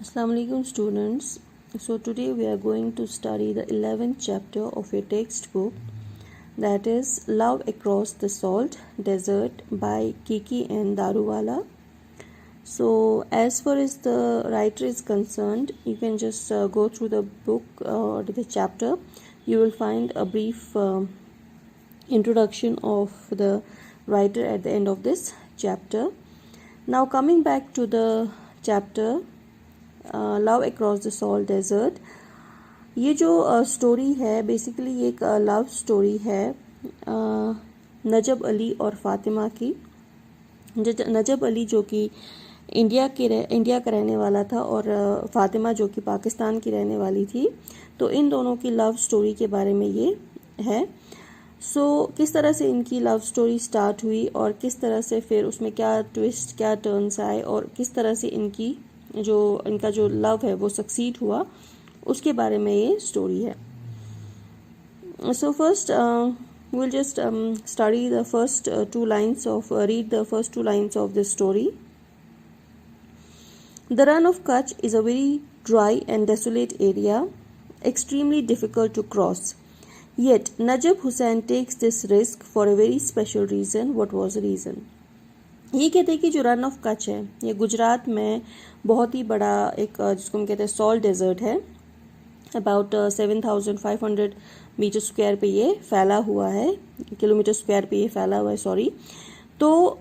Assalamu alaikum students. So today we are going to study the 11th chapter of a textbook, that is Love Across the Salt Desert by Kiki N. Daruwala. So as far as the writer is concerned, you can just go through the book or the chapter. You will find a brief introduction of the writer at the end of this chapter. Now coming back to the chapter love across the salt desert, ये जो story है basically ये एक love story है नजब अली और फातिमा की। नजब अली जो कि इंडिया का रहने वाला था और फातिमा जो कि पाकिस्तान की रहने वाली थी, तो इन दोनों की लव स्टोरी के बारे में ये है। किस तरह से इनकी लव स्टोरी स्टार्ट हुई और किस तरह से फिर उसमें क्या ट्विस्ट क्या टर्न्स आए और किस तरह से इनका जो लव है वो सक्सीड हुआ, उसके बारे में ये स्टोरी है। So first we'll just study the first two lines of read the first two lines of this story. The Run of Kutch is a very dry and desolate area, extremely difficult to cross. Yet Najib Hussain takes this risk for a very special reason. What was the reason? ये कहते हैं कि जो run of Kutch है ये गुजरात में बहुत ही बड़ा एक जिसको हम कहते हैं सॉल्ट डेजर्ट है। अबाउट 7,500 मीटर स्क्वायर पे ये फैला हुआ है, किलोमीटर स्क्वायर पे ये फैला हुआ है सॉरी। तो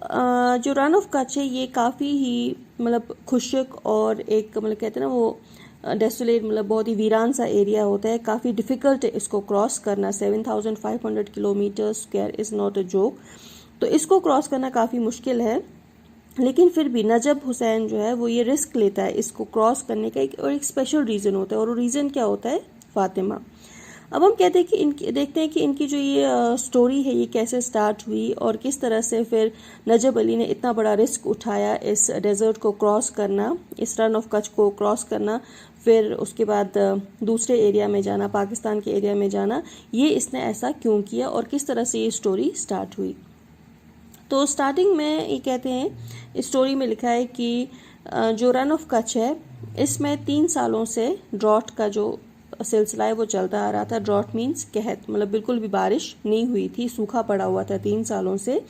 जो रन ऑफ कच्छ है ये काफ़ी ही मतलब खुशक और एक मतलब कहते हैं ना वो डेसोलेट मतलब बहुत ही वीरान सा एरिया होता है, काफ़ी डिफ़िकल्ट है इसको क्रॉस करना। 7,500 kilometre square is not a joke, तो इसको क्रॉस करना काफ़ी मुश्किल है। लेकिन फिर भी नजब हुसैन जो है वो ये रिस्क लेता है इसको क्रॉस करने का, एक स्पेशल रीज़न होता है और वो रीज़न क्या होता है? फातिमा। अब हम कहते हैं कि देखते हैं कि इनकी जो ये स्टोरी है ये कैसे स्टार्ट हुई और किस तरह से फिर नजब अली ने इतना बड़ा रिस्क उठाया इस डेजर्ट को क्रॉस करना, इस रन ऑफ कच्छ को क्रॉस करना, फिर उसके बाद दूसरे एरिया में जाना, पाकिस्तान के एरिया में जाना। ये इसने ऐसा क्यों किया और किस तरह से ये स्टोरी स्टार्ट हुई? तो स्टार्टिंग में ये कहते हैं इस स्टोरी में लिखा है कि जो रन ऑफ कच्छ है इसमें 3 सालों से ड्रॉट का जो सिलसिला है वो चलता आ रहा था। ड्रॉट मीन्स कहत, मतलब बिल्कुल भी बारिश नहीं हुई थी, सूखा पड़ा हुआ था 3 सालों से।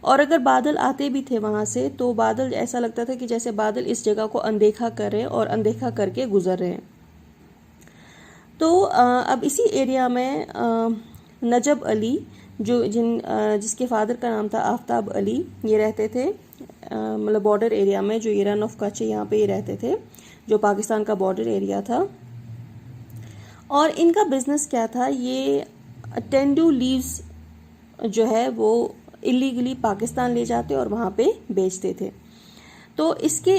और अगर बादल आते भी थे वहाँ से तो बादल ऐसा लगता था कि जैसे बादल इस जगह को अनदेखा कर रहे हैं और अनदेखा करके गुजर रहे हैं। तो अब इसी एरिया में नजब अली जिसके फादर का नाम था आफ्ताब अली, ये रहते थे मतलब बॉर्डर एरिया में, जो ये रन ऑफ कच्छ है यहाँ पे ये रहते थे, जो पाकिस्तान का बॉर्डर एरिया था। और इनका बिजनेस क्या था? ये टेंडू लीव्स जो है वो इलीगली पाकिस्तान ले जाते और वहाँ पे बेचते थे। तो इनके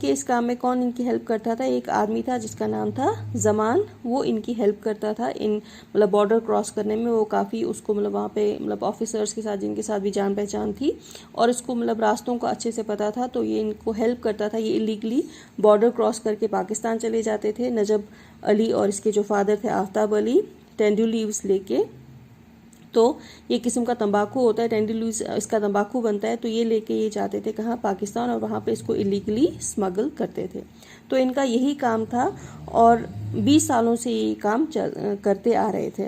इस काम में कौन इनकी हेल्प करता था? एक आदमी था जिसका नाम था जमान, वो इनकी हेल्प करता था इन मतलब बॉर्डर क्रॉस करने में। वो काफ़ी उसको मतलब वहाँ पे मतलब ऑफिसर्स के साथ जिनके साथ भी जान पहचान थी और इसको मतलब रास्तों को अच्छे से पता था, तो ये इनको हेल्प करता था। ये इलीगली बॉर्डर क्रॉस करके पाकिस्तान चले जाते थे। नजब अली और इसके जो फादर थे आफ्ताब अली टेंडू लीव्स लेके, तो ये किस्म का तंबाकू होता है, टेंडू लीव्स इसका तंबाकू बनता है, तो ये लेके ये जाते थे कहाँ? पाकिस्तान, और वहाँ पे इसको इलीगली स्मगल करते थे। तो इनका यही काम था और 20 सालों से ये काम करते आ रहे थे।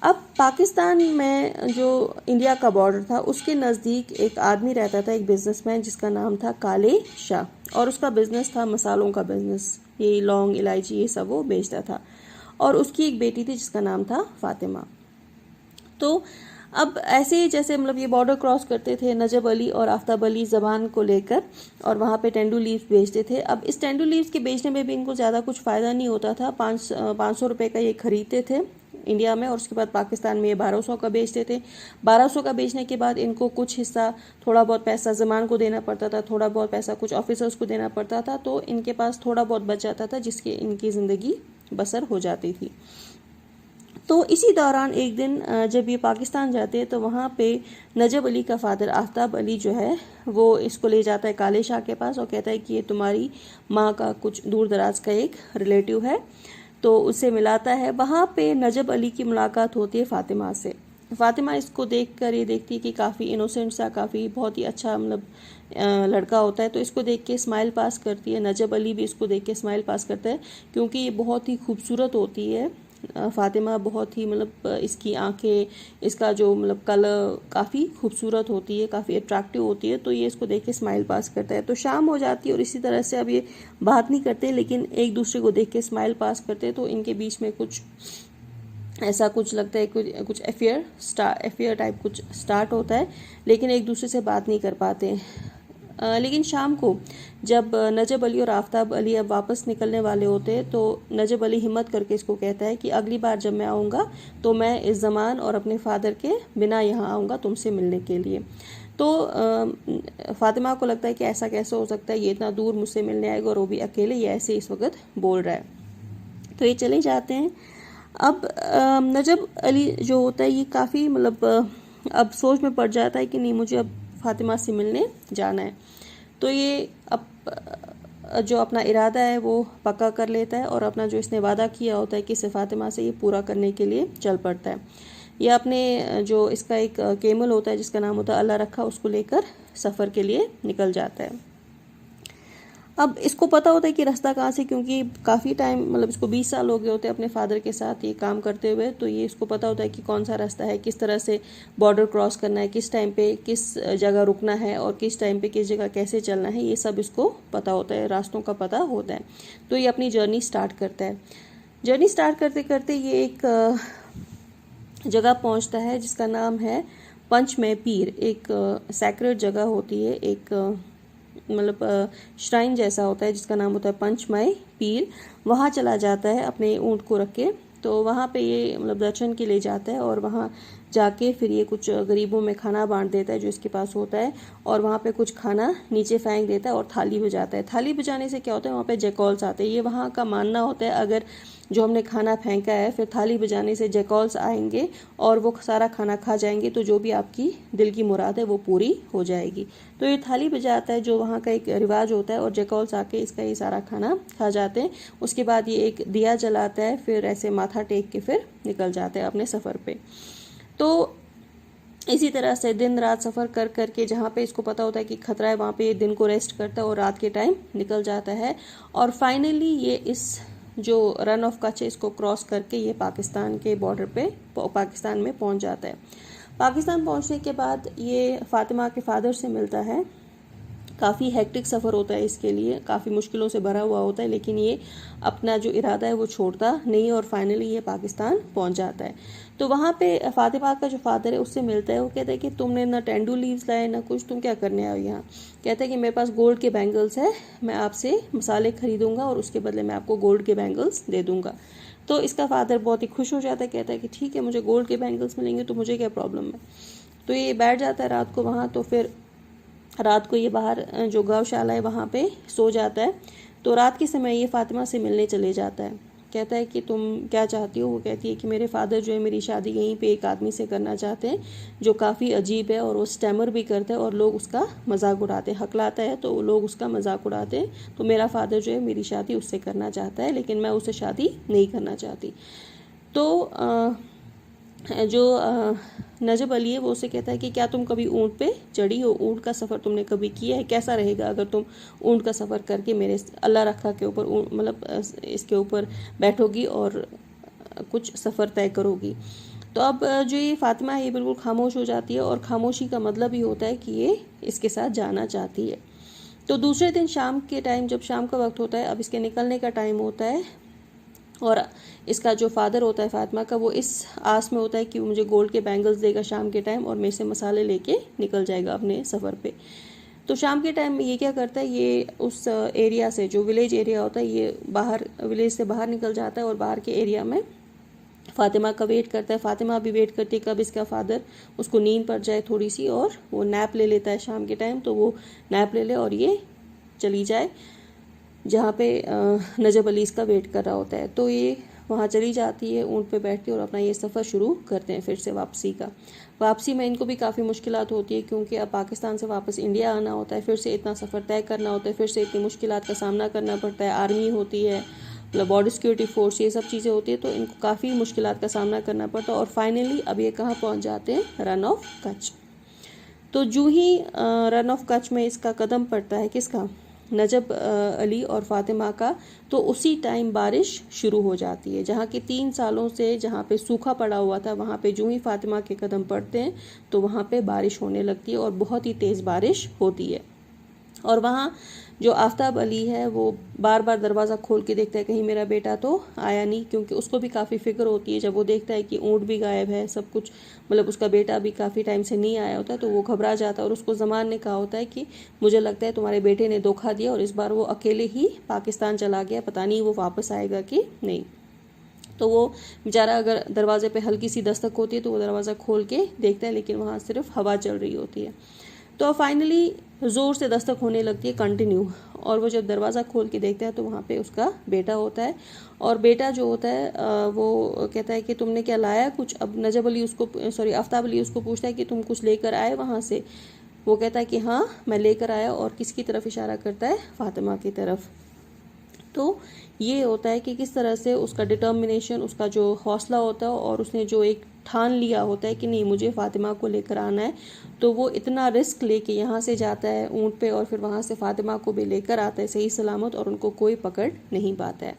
अब पाकिस्तान में जो इंडिया का बॉर्डर था उसके नज़दीक एक आदमी रहता था, एक बिजनेसमैन जिसका नाम था काले शाह, और उसका बिजनेस था मसालों का बिजनेस, ये लौंग इलायची ये सब वो बेचता था। और उसकी एक बेटी थी जिसका नाम था फातिमा। तो अब ऐसे ही जैसे मतलब ये बॉर्डर क्रॉस करते थे नजब अली और आफ्ताब अली ज़बान को लेकर, और वहाँ पे टेंडू लीव्स बेचते थे। अब इस टेंडू लीव्स के बेचने में भी इनको ज़्यादा कुछ फ़ायदा नहीं होता था। 500 रुपये का ये खरीदते थे इंडिया में और उसके बाद पाकिस्तान में ये 1200 का बेचते थे। 1200 का बेचने के बाद इनको कुछ हिस्सा थोड़ा बहुत पैसा ज़मान को देना पड़ता था, थोड़ा बहुत पैसा कुछ ऑफिसर्स को देना पड़ता था, तो इनके पास थोड़ा बहुत बच जाता था जिसके इनकी ज़िंदगी बसर हो जाती थी। तो इसी दौरान एक दिन जब ये पाकिस्तान जाते हैं तो वहाँ पे नजब अली का फादर आफ्ताब अली जो है वो इसको ले जाता है काले शाह के पास और कहता है कि ये तुम्हारी माँ का कुछ दूर दराज का एक रिलेटिव है, तो उससे मिलाता है। वहाँ पे नजब अली की मुलाकात होती है फातिमा से। फ़ातिमा इसको देख कर ये देखती है कि काफ़ी इनोसेंट सा, काफ़ी बहुत ही अच्छा मतलब लड़का होता है, तो इसको देख के स्माइल पास करती है। नजब अली भी इसको देख के स्माइल पास करता है क्योंकि ये बहुत ही खूबसूरत होती है। फ़ातिमा बहुत ही मतलब इसकी आंखें, इसका जो मतलब कलर काफ़ी खूबसूरत होती है, काफ़ी अट्रैक्टिव होती है, तो ये इसको देख के स्माइल पास करता है। तो शाम हो जाती है और इसी तरह से अब ये बात नहीं करते लेकिन एक दूसरे को देख के स्माइल पास करते हैं। तो इनके बीच में कुछ ऐसा कुछ लगता है, कुछ अफेयर टाइप कुछ स्टार्ट होता है, लेकिन एक दूसरे से बात नहीं कर पाते। लेकिन शाम को जब नजब अली और आफ्ताब अली अब वापस निकलने वाले होते हैं, तो नजब अली हिम्मत करके इसको कहता है कि अगली बार जब मैं आऊँगा तो मैं इस ज़मान और अपने फादर के बिना यहाँ आऊँगा तुमसे मिलने के लिए। तो फ़ातिमा को लगता है कि ऐसा कैसे हो सकता है, ये इतना दूर मुझसे मिलने आएगा और वो भी अकेले, ये ऐसे इस वक्त बोल रहा है। तो ये चले जाते हैं। अब नजब अली जो होता है ये काफ़ी मतलब अब सोच में पड़ जाता है कि नहीं, मुझे अब फ़ातिमा से मिलने जाना है। तो ये अब जो अपना इरादा है वो पक्का कर लेता है और अपना जो इसने वादा किया होता है कि इसे फ़ातिमा से ये पूरा करने के लिए चल पड़ता है। ये अपने जो इसका एक केमल होता है जिसका नाम होता है अल्लाह रखा, उसको लेकर सफ़र के लिए निकल जाता है। अब इसको पता होता है कि रास्ता कहाँ से, क्योंकि काफ़ी टाइम मतलब इसको 20 साल हो गए होते हैं अपने फादर के साथ ये काम करते हुए, तो ये इसको पता होता है कि कौन सा रास्ता है, किस तरह से बॉर्डर क्रॉस करना है, किस टाइम पे किस जगह रुकना है और किस टाइम पे किस जगह कैसे चलना है, ये सब इसको पता होता है, रास्तों का पता होता है। तो ये अपनी जर्नी स्टार्ट करता है। जर्नी स्टार्ट करते करते ये एक जगह पहुँचता है जिसका नाम है पंच में पीर। एक सैक्रेड जगह होती है, एक मतलब श्राइन जैसा होता है जिसका नाम होता है पंचमय पीर। वहाँ चला जाता है अपने ऊँट को रख के। तो वहाँ पे ये मतलब दर्शन के लिए जाता है और वहाँ जाके फिर ये कुछ गरीबों में खाना बांट देता है जो इसके पास होता है, और वहाँ पे कुछ खाना नीचे फेंक देता है और थाली बजाता है। थाली बजाने से क्या होता है, वहाँ पे जैकॉल्स आते हैं। ये वहाँ का मानना होता है अगर जो हमने खाना फेंका है फिर थाली बजाने से जैकॉल्स आएंगे और वो सारा खाना खा जाएंगे, तो जो भी आपकी दिल की मुराद है वो पूरी हो जाएगी। तो ये थाली बजाता है जो वहाँ का एक रिवाज होता है, और जैकॉल्स आके इसका ये सारा खाना खा जाते हैं। उसके बाद ये एक दिया जलाता है, फिर ऐसे माथा टेक के फिर निकल जाता है अपने सफ़र पे। तो इसी तरह से दिन रात सफ़र कर करके जहाँ पे इसको पता होता है कि खतरा है वहाँ पे ये दिन को रेस्ट करता है और रात के टाइम निकल जाता है। और फाइनली ये इस जो रन ऑफ कच्छ इसको क्रॉस करके ये पाकिस्तान के बॉर्डर पे पाकिस्तान में पहुँच जाता है। पाकिस्तान पहुँचने के बाद ये फ़ातिमा के फादर से मिलता है। काफ़ी हेक्टिक सफ़र होता है इसके लिए, काफ़ी मुश्किलों से भरा हुआ होता है, लेकिन ये अपना जो इरादा है वो छोड़ता नहीं और फाइनली ये पाकिस्तान पहुंच जाता है। तो वहाँ पे फ़ातिमा का जो फादर है उससे मिलता है। वो कहता है कि तुमने ना टेंडू लीव्स लाए ना कुछ, तुम क्या करने आए हो यहाँ। कहता है कि मेरे पास गोल्ड के बैंगल्स है, मैं आपसे मसाले खरीदूँगा और उसके बदले मैं आपको गोल्ड के बैंगल्स दे दूँगा। तो इसका फादर बहुत ही खुश हो जाता है, कहता है कि ठीक है, मुझे गोल्ड के बैंगल्स मिलेंगे तो मुझे क्या प्रॉब्लम है। तो ये बैठ जाता है रात को वहाँ। तो फिर रात को ये बाहर जो गौशाला है वहाँ पे सो जाता है। तो रात के समय ये फ़ातिमा से मिलने चले जाता है। कहता है कि तुम क्या चाहती हो। वो कहती है कि मेरे फादर जो है मेरी शादी यहीं पे एक आदमी से करना चाहते हैं जो काफ़ी अजीब है और वो स्टैमर भी करता है और लोग उसका मजाक उड़ाते हैं, हकलाता है तो लोग उसका मजाक उड़ाते हैं। तो मेरा फादर जो है मेरी शादी उससे करना चाहता है, लेकिन मैं उससे शादी नहीं करना चाहती। तो जो नजब अली है वो उसे कहता है कि क्या तुम कभी ऊँट पे चढ़ी हो, ऊँट का सफ़र तुमने कभी किया है, कैसा रहेगा अगर तुम ऊँट का सफ़र करके मेरे अल्लाह रखा के ऊपर मतलब इसके ऊपर बैठोगी और कुछ सफ़र तय करोगी। तो अब जो ये फ़ातिमा है ये बिल्कुल खामोश हो जाती है, और खामोशी का मतलब ही होता है कि ये इसके साथ जाना चाहती है। तो दूसरे दिन शाम के टाइम, जब शाम का वक्त होता है, अब इसके निकलने का टाइम होता है, और इसका जो फादर होता है फ़ातिमा का वो इस आस में होता है कि वो मुझे गोल्ड के बैंगल्स देगा शाम के टाइम और मेरे से मसाले लेके निकल जाएगा अपने सफ़र पे। तो शाम के टाइम में ये क्या करता है, ये उस एरिया से, जो विलेज एरिया होता है, ये बाहर विलेज से बाहर निकल जाता है और बाहर के एरिया में फ़ातिमा का वेट करता है। फ़ातिमा भी वेट करती है कब इसका फादर उसको नींद पड़ जाए थोड़ी सी और वो नैप ले लेता है शाम के टाइम। तो वो नैप ले ले और ये चली जाए जहाँ पे नजब अली इसका वेट कर रहा होता है। तो ये वहाँ चली जाती है ऊँट पे बैठ के और अपना ये सफ़र शुरू करते हैं फिर से वापसी का। वापसी में इनको भी काफ़ी मुश्किलात होती है क्योंकि अब पाकिस्तान से वापस इंडिया आना होता है, फिर से इतना सफ़र तय करना होता है, फिर से इतनी मुश्किलात का सामना करना पड़ता है। आर्मी होती है मतलब बॉर्डर सिक्योरिटी फोर्स, ये सब चीज़ें होती है, तो इनको काफ़ी मुश्किलात का सामना करना पड़ता है। और फाइनली अब ये कहाँ पहुँच जाते हैं, रन ऑफ कच्छ। तो जो ही रन ऑफ कच्छ में इसका कदम पड़ता है, किसका, नजब अली और फातिमा का, तो उसी टाइम बारिश शुरू हो जाती है। जहाँ के 3 सालों से जहाँ पे सूखा पड़ा हुआ था, वहाँ पे जो ही फातिमा के कदम पड़ते हैं तो वहाँ पे बारिश होने लगती है और बहुत ही तेज़ बारिश होती है। और वहाँ जो आफ्ताब अली है वो बार बार दरवाज़ा खोल के देखता है कहीं मेरा बेटा तो आया नहीं, क्योंकि उसको भी काफ़ी फिक्र होती है जब वो देखता है कि ऊँट भी गायब है, सब कुछ, मतलब उसका बेटा भी काफ़ी टाइम से नहीं आया होता है, तो वो घबरा जाता है। और उसको ज़मान ने कहा होता है कि मुझे लगता है तुम्हारे बेटे ने धोखा दिया और इस बार वो अकेले ही पाकिस्तान चला गया, पता नहीं वो वापस आएगा कि नहीं। तो वो बेचारा अगर दरवाजे पे हल्की सी दस्तक होती है तो वो दरवाज़ा खोल के देखता है, लेकिन वहाँ सिर्फ हवा चल रही होती है। तो फाइनली ज़ोर से दस्तक होने लगती है कंटिन्यू, और वो जब दरवाज़ा खोल के देखता है तो वहाँ पे उसका बेटा होता है। और बेटा जो होता है वो कहता है कि तुमने क्या लाया कुछ। अब नजब अली उसको, सॉरी, आफ्ताब अली उसको पूछता है कि तुम कुछ लेकर आए वहाँ से। वो कहता है कि हाँ मैं लेकर आया, और किसकी तरफ इशारा करता है, फातिमा की तरफ। तो ये होता है कि किस तरह से उसका डिटर्मिनेशन, उसका जो हौसला होता है, और उसने जो एक ठान लिया होता है कि नहीं मुझे फातिमा को लेकर आना है, तो वो इतना रिस्क लेके यहाँ से जाता है ऊँट पे, और फिर वहाँ से फातिमा को भी लेकर आता है सही सलामत, और उनको कोई पकड़ नहीं पाता है।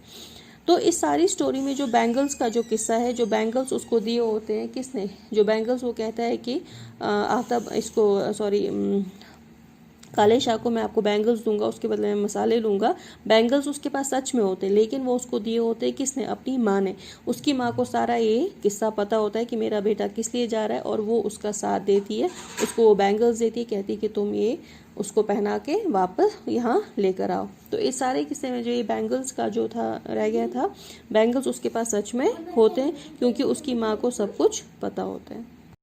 तो इस सारी स्टोरी में जो बैंगल्स का जो किस्सा है, जो बैंगल्स उसको दिए होते हैं किसने, जो बैंगल्स वो कहता है कि आफ्ताब इसको, सॉरी, काले शाह को मैं आपको बैंगल्स दूंगा, उसके बदले में मसाले लूँगा। बैंगल्स उसके पास सच में होते हैं, लेकिन वो उसको दिए होते हैं किसने, अपनी माँ ने। उसकी माँ को सारा ये किस्सा पता होता है कि मेरा बेटा किस लिए जा रहा है, और वो उसका साथ देती है, उसको वो बैंगल्स देती है, कहती है कि तुम ये उसको पहना के वापस यहाँ लेकर आओ। तो इस सारे किस्से में जो ये बैंगल्स का जो था रह गया था, बैंगल्स उसके पास सच में होते हैं, क्योंकि उसकी माँ को सब कुछ पता होता है।